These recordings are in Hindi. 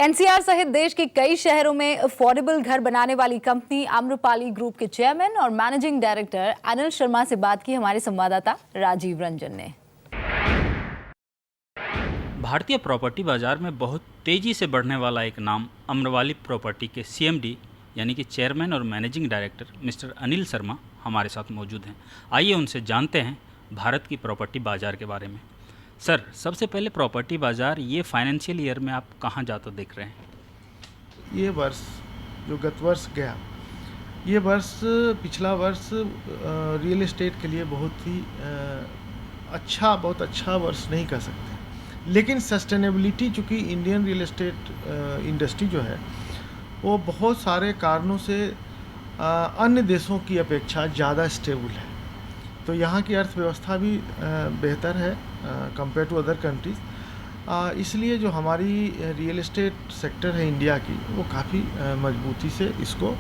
एनसीआर सहित देश के कई शहरों में अफोर्डेबल घर बनाने वाली कंपनी आम्रपाली ग्रुप के चेयरमैन और मैनेजिंग डायरेक्टर अनिल शर्मा से बात की हमारे संवाददाता राजीव रंजन ने। भारतीय प्रॉपर्टी बाजार में बहुत तेजी से बढ़ने वाला एक नाम आम्रपाली प्रॉपर्टी के सीएमडी यानी कि चेयरमैन और managing director mister Anil Sharma हमारे साथ मौजूद हैं। आइए उनसे जानते हैं भारत की प्रॉपर्टी बाजार के बारे में। सर, सबसे पहले प्रॉपर्टी बाजार ये फाइनेंशियल ईयर में आप कहाँ जाता देख रहे हैं? ये वर्ष जो गत वर्ष गया, ये वर्ष पिछला वर्ष रियल एस्टेट के लिए बहुत अच्छा वर्ष नहीं कह सकते, लेकिन सस्टेनेबिलिटी चूँकि इंडियन रियल एस्टेट इंडस्ट्री जो है वो बहुत सारे कारणों से अन्य देशों की अपेक्षा ज़्यादा स्टेबल है। तो यहाँ की अर्थव्यवस्था भी बेहतर है कंपेयर टू अदर कंट्रीज़, इसलिए जो हमारी रियल एस्टेट सेक्टर है इंडिया की वो काफ़ी मजबूती से इसको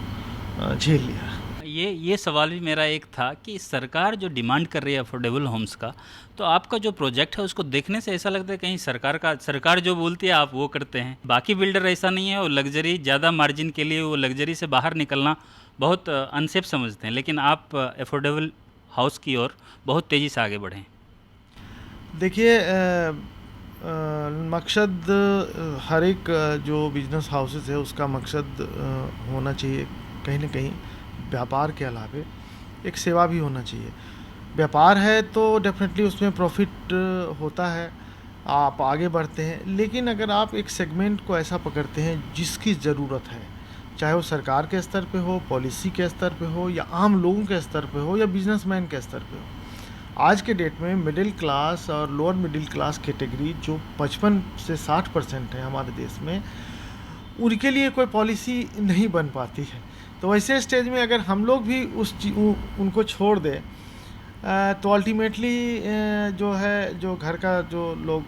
झेल लिया। ये सवाल भी मेरा एक था कि सरकार जो डिमांड कर रही है अफोर्डेबल होम्स का, तो आपका जो प्रोजेक्ट है उसको देखने से ऐसा लगता है कहीं सरकार जो बोलती है आप वो करते हैं। बाकी बिल्डर ऐसा नहीं है, वो लग्जरी ज़्यादा मार्जिन के लिए वो लग्जरी से बाहर निकलना बहुत अनसेफ समझते हैं, लेकिन आप अफोर्डेबल हाउस की ओर बहुत तेज़ी से आगे बढ़ें। देखिए, मकसद हर एक जो बिजनेस हाउसेस है उसका मकसद होना चाहिए कहीं ना कहीं व्यापार के अलावे एक सेवा भी होना चाहिए। व्यापार है तो डेफिनेटली उसमें प्रॉफिट होता है, आप आगे बढ़ते हैं, लेकिन अगर आप एक सेगमेंट को ऐसा पकड़ते हैं जिसकी ज़रूरत है, चाहे वो सरकार के स्तर पे हो, पॉलिसी के स्तर पे हो, या आम लोगों के स्तर पे हो, या बिजनेसमैन के स्तर पे हो, आज के डेट में मिडिल क्लास और लोअर मिडिल क्लास कैटेगरी जो 55 से 60% है हमारे देश में, उनके लिए कोई पॉलिसी नहीं बन पाती है। तो वैसे स्टेज में अगर हम लोग भी उनको छोड़ दें तो अल्टीमेटली जो घर का जो लोग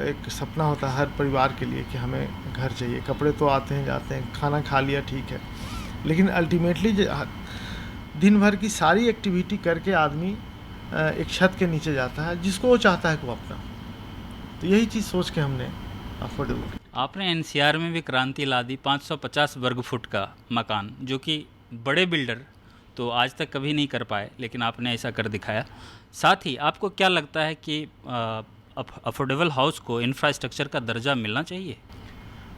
एक सपना होता है हर परिवार के लिए कि हमें घर चाहिए, कपड़े तो आते हैं जाते हैं, खाना खा लिया ठीक है, लेकिन अल्टीमेटली दिन भर की सारी एक्टिविटी करके आदमी एक छत के नीचे जाता है जिसको वो चाहता है को अपना। तो यही चीज़ सोच के हमने अफोर्डेबल। आपने एनसीआर में भी क्रांति ला दी, 550 वर्ग फुट का मकान, जो कि बड़े बिल्डर तो आज तक कभी नहीं कर पाए, लेकिन आपने ऐसा कर दिखाया। साथ ही आपको क्या लगता है कि अफोर्डेबल हाउस को इंफ्रास्ट्रक्चर का दर्जा मिलना चाहिए?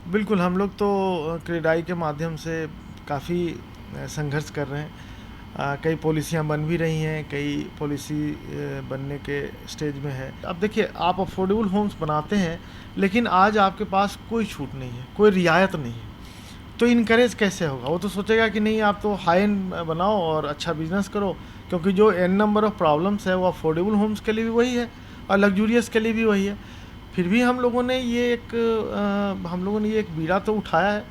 बिल्कुल, हम लोग तो क्रेडाई के माध्यम से काफ़ी संघर्ष कर रहे हैं। कई पॉलिसियाँ बन भी रही हैं, कई पॉलिसी बनने के स्टेज में है। अब देखिए, आप अफोर्डेबल होम्स बनाते हैं लेकिन आज आपके पास कोई छूट नहीं है, कोई रियायत नहीं है, तो इनकरेज कैसे होगा? वो तो सोचेगा कि नहीं, आप तो हाई एंड बनाओ और अच्छा बिजनेस करो, क्योंकि जो एन नंबर ऑफ प्रॉब्लम्स है वो अफोर्डेबल होम्स के लिए भी वही है और लग्जूरियस के लिए भी वही है। फिर भी हम लोगों ने ये एक बीड़ा तो उठाया है,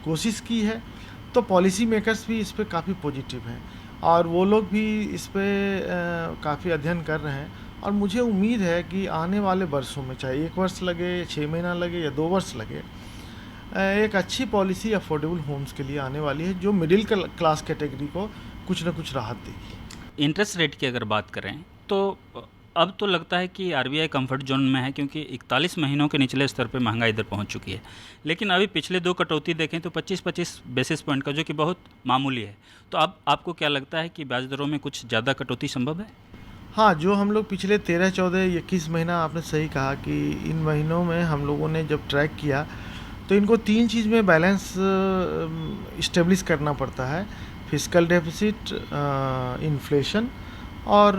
कोशिश की है, तो पॉलिसी मेकर्स भी इस पर काफ़ी पॉजिटिव हैं और वो लोग भी इस पर काफ़ी अध्ययन कर रहे हैं। और मुझे उम्मीद है कि आने वाले वर्षों में, चाहे 1 वर्ष लगे, 6 महीना लगे या 2 वर्ष लगे, एक अच्छी पॉलिसी अफोर्डेबल होम्स के लिए आने वाली है जो मिडिल क्लास कैटेगरी को कुछ ना कुछ राहत देगी। इंटरेस्ट रेट की अगर बात करें तो अब तो लगता है कि आरबीआई कंफर्ट जोन में है, क्योंकि 41 महीनों के निचले स्तर पर महंगाई दर पहुंच चुकी है। लेकिन अभी पिछले 2 कटौती देखें तो 25-25 बेसिस पॉइंट का, जो कि बहुत मामूली है। तो अब आपको क्या लगता है कि ब्याज दरों में कुछ ज़्यादा कटौती संभव है? हाँ, जो हम लोग पिछले 13, 14, 21 महीना, आपने सही कहा कि इन महीनों में हम लोगों ने जब ट्रैक किया तो इनको 3 चीज़ में बैलेंस इस्टेब्लिश करना पड़ता है: फिस्कल डेफिसिट, इन्फ्लेशन और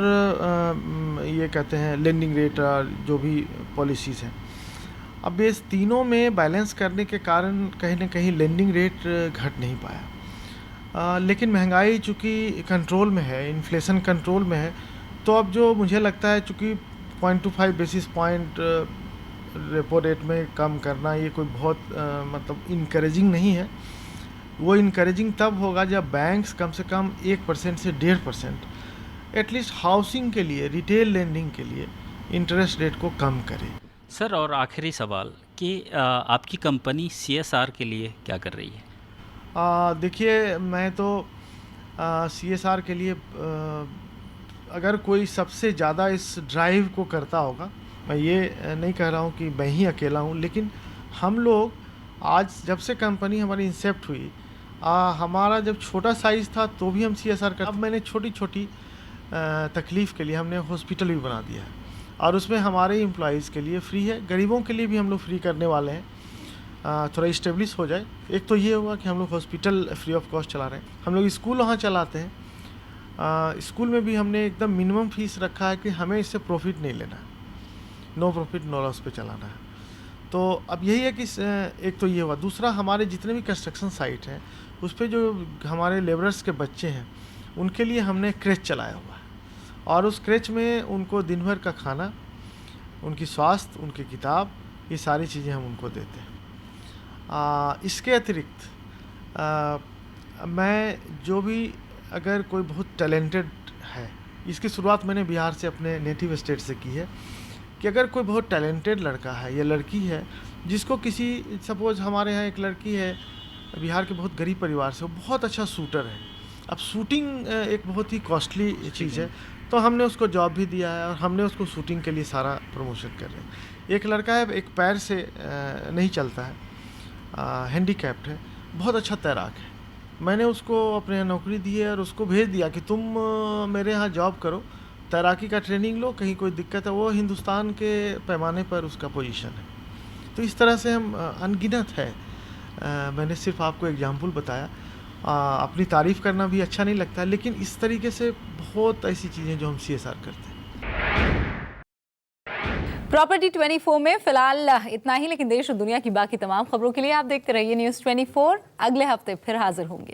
ये कहते हैं लेंडिंग रेट, जो भी पॉलिसीज़ हैं। अब इस तीनों में बैलेंस करने के कारण कहीं ना कहीं लेंडिंग रेट घट नहीं पाया, लेकिन महंगाई चूँकि कंट्रोल में है, इन्फ्लेशन कंट्रोल में है, तो अब जो मुझे लगता है चूँकि 0.25 बेसिस पॉइंट रेपो रेट में कम करना ये कोई बहुत मतलब इनकरेजिंग नहीं है। वो इनकरेजिंग तब होगा जब बैंक्स कम से कम 1% से 1.5% एटलीस्ट हाउसिंग के लिए, रिटेल लेंडिंग के लिए इंटरेस्ट रेट को कम करे। सर, और आखिरी सवाल कि आपकी कंपनी CSR के लिए क्या कर रही है? देखिए, मैं तो CSR के लिए अगर कोई सबसे ज़्यादा इस ड्राइव को करता होगा, मैं ये नहीं कह रहा हूँ कि मैं ही अकेला हूँ, लेकिन हम लोग आज जब से कंपनी हमारी इंसेप्ट हुई, हमारा जब छोटा साइज़ था तो भी हम CSR कर, अब मैंने छोटी छोटी तकलीफ़ के लिए हमने हॉस्पिटल भी बना दिया है और उसमें हमारे एम्प्लॉयज़ के लिए फ्री है, गरीबों के लिए भी हम लोग फ्री करने वाले हैं। थोड़ा इस्टेब्लिश हो जाए। एक तो ये हुआ कि हम लोग हॉस्पिटल फ्री ऑफ कॉस्ट चला रहे हैं, हम लोग स्कूल वहाँ चलाते हैं। स्कूल में भी हमने एकदम मिनिमम फीस रखा है कि हमें इससे प्रॉफिट नहीं लेना है, नो प्रॉफिट नो लॉस पे चलाना है। तो अब यही है कि एक तो ये हुआ, दूसरा हमारे जितने भी कंस्ट्रक्शन साइट हैं उस पे जो हमारे लेबरर्स के बच्चे हैं उनके लिए हमने क्रेच चलाया हुआ है और उस क्रेच में उनको दिन भर का खाना, उनकी स्वास्थ्य, उनकी किताब, ये सारी चीज़ें हम उनको देते हैं। इसके अतिरिक्त मैं जो भी अगर कोई बहुत टैलेंटेड है, इसकी शुरुआत मैंने बिहार से अपने नेटिव स्टेट से की है, कि अगर कोई बहुत टैलेंटेड लड़का है या लड़की है जिसको किसी, सपोज़ हमारे यहाँ एक लड़की है बिहार के बहुत गरीब परिवार से, वो बहुत अच्छा शूटर है। अब शूटिंग एक बहुत ही कॉस्टली चीज़ है, तो हमने उसको जॉब भी दिया है और हमने उसको शूटिंग के लिए सारा प्रमोशन कर रहे हैं। एक लड़का है, एक पैर से नहीं चलता है, हैंडीकैप्ड है, बहुत अच्छा तैराक है। मैंने उसको अपने यहाँ नौकरी दी है और उसको भेज दिया कि तुम मेरे यहाँ जॉब करो, तैराकी का ट्रेनिंग लो, कहीं कोई दिक्कत है, वो हिंदुस्तान के पैमाने पर उसका पोजीशन है। तो इस तरह से हम अनगिनत है। मैंने सिर्फ आपको एग्जाम्पल बताया। अपनी तारीफ़ करना भी अच्छा नहीं लगता, लेकिन इस तरीके से बहुत ऐसी चीज़ें जो हम CSR करते हैं। प्रॉपर्टी 24 में फिलहाल इतना ही, लेकिन देश और दुनिया की बाकी तमाम खबरों के लिए आप देखते रहिए न्यूज़ 24। अगले हफ्ते फिर हाजिर होंगे।